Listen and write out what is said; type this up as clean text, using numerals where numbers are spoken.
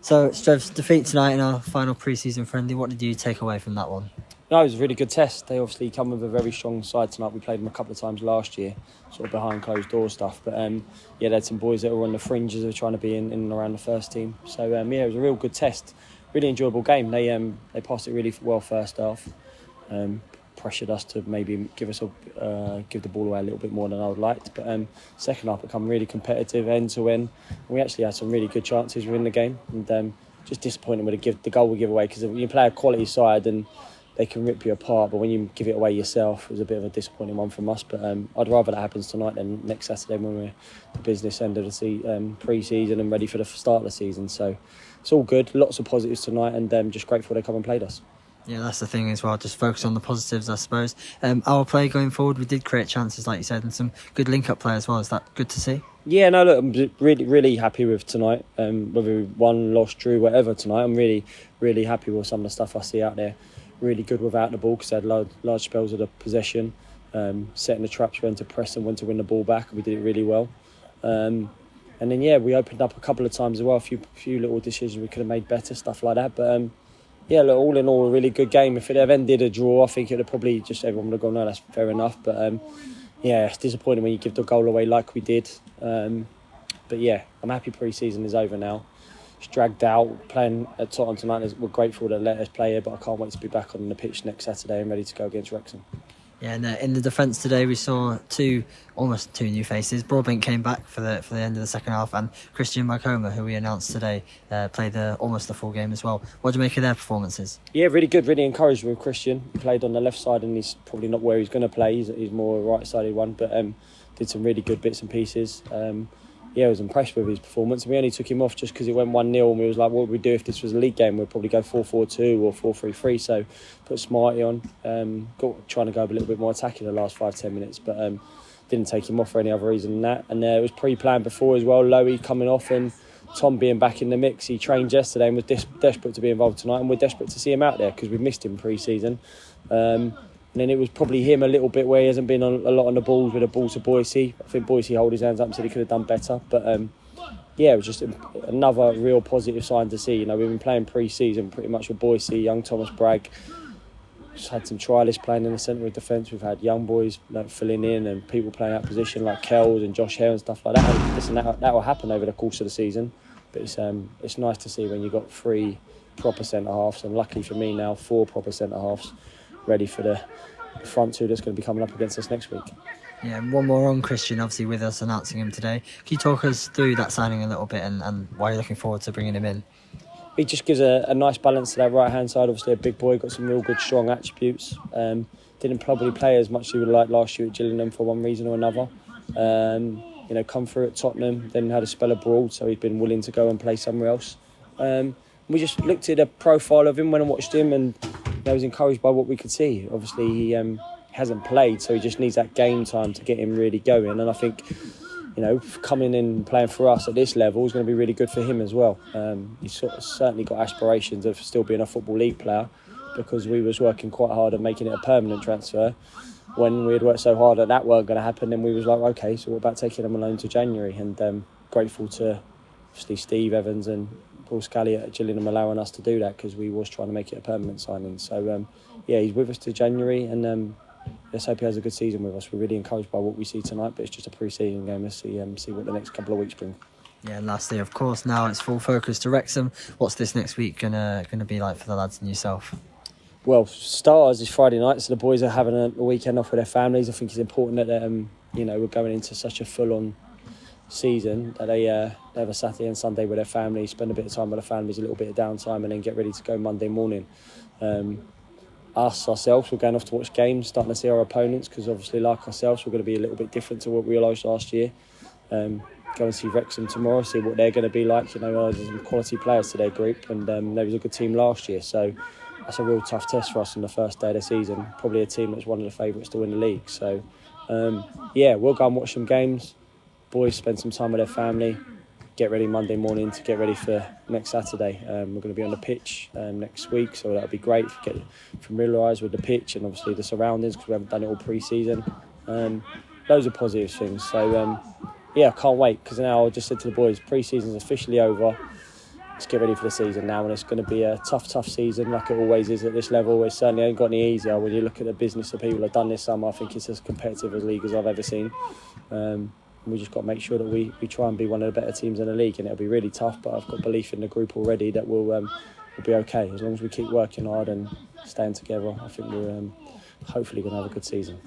So, Strevs, defeat tonight in our final pre-season friendly. What did you take away from that one? No, it was a really good test. They obviously come with a very strong side tonight. We played them a couple of times last year, sort of behind closed door stuff. But they had some boys that were on the fringes of trying to be in and around the first team. So it was a real good test. Really enjoyable game. They passed it really well first half. Pressured us to maybe give the ball away a little bit more than I would like. But second half become really competitive end to end. We actually had some really good chances within the game. And just disappointing with the goal we give away, because you play a quality side and they can rip you apart, but when you give it away yourself, it was a bit of a disappointing one from us. But I'd rather that happens tonight than next Saturday when we're the business end of the pre-season and ready for the start of the season. So it's all good, lots of positives tonight, and just grateful they come and played us. Yeah, that's the thing as well. Just focus on the positives, I suppose. Our play going forward, we did create chances, like you said, and some good link-up play as well. Is that good to see? Yeah, no, look, I'm really, really happy with tonight. Whether we won, lost, drew, whatever tonight, I'm really, really happy with some of the stuff I see out there. Really good without the ball, because they had large spells of the possession, setting the traps, when to press and when to win the ball back. We did it really well. And then, we opened up a couple of times as well. A few little decisions we could have made better, stuff like that. But look, all in all, a really good game. If it had ended a draw, I think it would have probably just everyone would have gone, no, that's fair enough. But it's disappointing when you give the goal away like we did. I'm happy pre-season is over now. It's dragged out. Playing at Tottenham tonight, we're grateful to let us play here, but I can't wait to be back on the pitch next Saturday and ready to go against Wrexham. Yeah, and in the defence today, we saw almost two new faces. Broadbent came back for the end of the second half, and Christian Mycoma, who we announced today, played almost the full game as well. What do you make of their performances? Yeah, really good, really encouraged with Christian. He played on the left side, and he's probably not where he's going to play. He's more a right-sided one, but did some really good bits and pieces. I was impressed with his performance. We only took him off just because it went 1-0, and we was like, what would we do if this was a league game? We'd probably go 4-4-2 or 4-3-3. So put Smarty on, trying to go a little bit more attacking the last 5-10 minutes, but didn't take him off for any other reason than that. And it was pre-planned before as well. Lowy coming off and Tom being back in the mix. He trained yesterday and was desperate to be involved tonight, and we're desperate to see him out there because we've missed him pre-season. And then it was probably him a little bit where he hasn't been a lot on the balls with a ball to Boise. I think Boise held his hands up and said he could have done better. But it was just another real positive sign to see. We've been playing pre-season pretty much with Boise, young Thomas Bragg. Just had some trialists playing in the centre of defence. We've had young boys filling in and people playing out position like Kells and Josh Hare and stuff like that. And listen, that will happen over the course of the season. But it's nice to see when you've got 3 proper centre-halves, and luckily for me now 4 proper centre-halves ready for the front two that's going to be coming up against us next week. Yeah, and one more on Christian, obviously with us announcing him today. Can you talk us through that signing a little bit and why you're looking forward to bringing him in? He just gives a nice balance to that right-hand side. Obviously a big boy, got some real good, strong attributes. Didn't probably play as much as he would like last year at Gillingham for one reason or another. Come through at Tottenham, then had a spell abroad, so he'd been willing to go and play somewhere else. We just looked at the profile of him when I watched him, and I was encouraged by what we could see. Obviously, he hasn't played, so he just needs that game time to get him really going. And I think, coming in and playing for us at this level is going to be really good for him as well. He's certainly got aspirations of still being a Football League player, because we was working quite hard at making it a permanent transfer. When we had worked so hard that weren't going to happen, then we was like, okay, so what about taking him alone to January? And grateful to obviously Steve Evans and Paul Scally at Gillingham allowing us to do that, because we was trying to make it a permanent signing. So he's with us to January, and let's hope he has a good season with us. We're really encouraged by what we see tonight, but it's just a pre-season game. Let's see what the next couple of weeks bring. Yeah, and lastly, of course, now it's full focus to Wrexham. What's this next week gonna be like for the lads and yourself? Well, Stars is Friday night, so the boys are having a weekend off with their families. I think it's important that we're going into such a full-on season that they have a Saturday and Sunday with their families, spend a bit of time with their families, a little bit of downtime, and then get ready to go Monday morning. Ourselves, we're going off to watch games, starting to see our opponents, because obviously, like ourselves, we're going to be a little bit different to what we realised last year. Go and see Wrexham tomorrow, see what they're going to be like. There's some quality players to their group, and there was a good team last year, so that's a real tough test for us on the first day of the season. Probably a team that's one of the favourites to win the league. So, we'll go and watch some games. Boys spend some time with their family, get ready Monday morning to get ready for next Saturday. We're going to be on the pitch next week, so that'll be great to get familiarised with the pitch and obviously the surroundings, because we haven't done it all pre-season. Loads of positive things. So, I can't wait, because now I just said to the boys, pre-season's officially over. let's get ready for the season now, and it's going to be a tough season like it always is at this level. It certainly ain't got any easier. When you look at the business that people have done this summer, I think it's as competitive a league as I've ever seen. We just got to make sure that we try and be one of the better teams in the league, and it'll be really tough, but I've got belief in the group already that we'll be okay. As long as we keep working hard and staying together, I think we're hopefully going to have a good season.